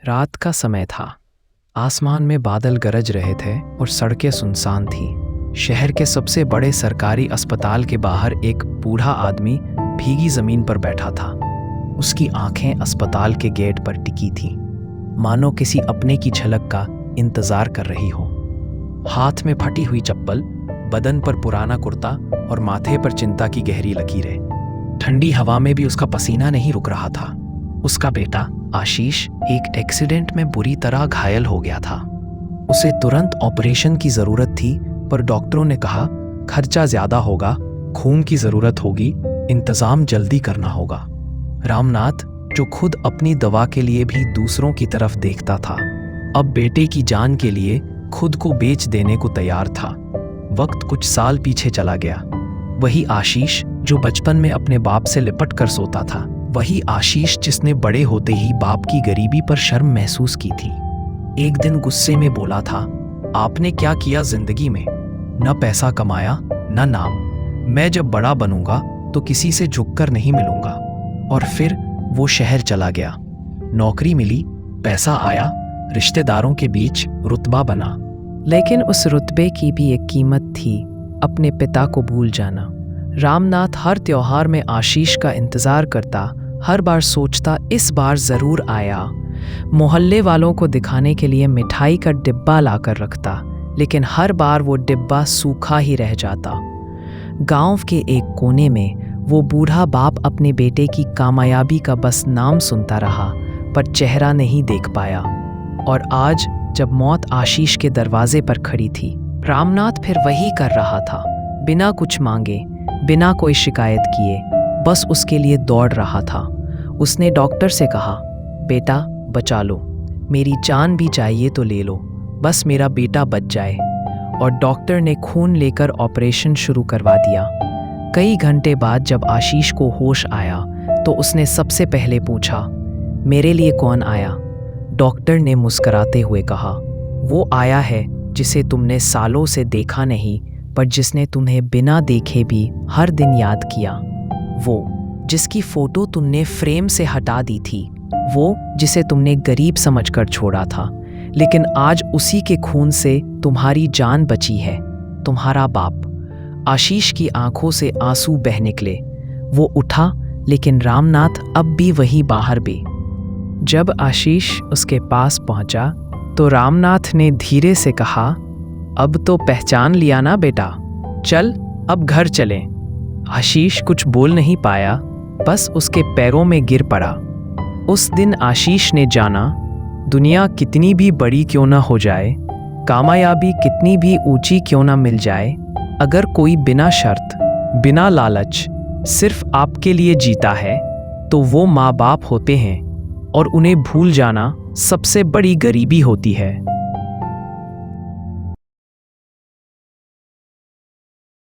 रात का समय था। आसमान में बादल गरज रहे थे और सड़कें सुनसान थीं। शहर के सबसे बड़े सरकारी अस्पताल के बाहर एक बूढ़ा आदमी भीगी जमीन पर बैठा था। उसकी आंखें अस्पताल के गेट पर टिकी थीं, मानो किसी अपने की झलक का इंतजार कर रही हो। हाथ में फटी हुई चप्पल, बदन पर पुराना कुर्ता और माथे पर चिंता की गहरी लकीरें। ठंडी हवा में भी उसका पसीना नहीं रुक रहा था। उसका बेटा आशीष एक एक्सीडेंट में बुरी तरह घायल हो गया था। उसे तुरंत ऑपरेशन की जरूरत थी, पर डॉक्टरों ने कहा खर्चा ज्यादा होगा, खून की जरूरत होगी, इंतजाम जल्दी करना होगा। रामनाथ, जो खुद अपनी दवा के लिए भी दूसरों की तरफ देखता था, अब बेटे की जान के लिए खुद को बेच देने को तैयार था। वक्त कुछ साल पीछे चला गया। वही आशीष जो बचपन में अपने बाप से लिपट कर सोता था, वही आशीष जिसने बड़े होते ही बाप की गरीबी पर शर्म महसूस की थी। एक दिन गुस्से में बोला था, आपने क्या किया जिंदगी में? न पैसा कमाया न नाम। मैं जब बड़ा बनूंगा तो किसी से झुककर नहीं मिलूंगा। और फिर वो शहर चला गया। नौकरी मिली, पैसा आया, रिश्तेदारों के बीच रुतबा बना। लेकिन उस रुतबे की भी एक कीमत थी, अपने पिता को भूल जाना। रामनाथ हर त्योहार में आशीष का इंतजार करता, हर बार सोचता इस बार जरूर आया। मोहल्ले वालों को दिखाने के लिए मिठाई का डिब्बा लाकर रखता, लेकिन हर बार वो डिब्बा सूखा ही रह जाता। गांव के एक कोने में वो बूढ़ा बाप अपने बेटे की कामयाबी का बस नाम सुनता रहा, पर चेहरा नहीं देख पाया। और आज जब मौत आशीष के दरवाजे पर खड़ी थी, रामनाथ फिर वही कर रहा था, बिना कुछ मांगे, बिना कोई शिकायत किए, बस उसके लिए दौड़ रहा था। उसने डॉक्टर से कहा, बेटा बचा लो, मेरी जान भी चाहिए तो ले लो, बस मेरा बेटा बच जाए। और डॉक्टर ने खून लेकर ऑपरेशन शुरू करवा दिया। कई घंटे बाद जब आशीष को होश आया तो उसने सबसे पहले पूछा, मेरे लिए कौन आया? डॉक्टर ने मुस्कुराते हुए कहा, वो आया है जिसे तुमने सालों से देखा नहीं, पर जिसने तुम्हें बिना देखे भी हर दिन याद किया। वो जिसकी फोटो तुमने फ्रेम से हटा दी थी, वो जिसे तुमने गरीब समझकर छोड़ा था, लेकिन आज उसी के खून से तुम्हारी जान बची है, तुम्हारा बाप। आशीष की आंखों से आंसू बह निकले। वो उठा, लेकिन रामनाथ अब भी वहीं बाहर बे। जब आशीष उसके पास पहुंचा तो रामनाथ ने धीरे से कहा, अब तो पहचान लिया ना बेटा, चल अब घर चलें। आशीष कुछ बोल नहीं पाया, बस उसके पैरों में गिर पड़ा। उस दिन आशीष ने जाना, दुनिया कितनी भी बड़ी क्यों ना हो जाए, कामयाबी कितनी भी ऊंची क्यों ना मिल जाए, अगर कोई बिना शर्त, बिना लालच, सिर्फ आपके लिए जीता है, तो वो माँ बाप होते हैं, और उन्हें भूल जाना सबसे बड़ी गरीबी होती है।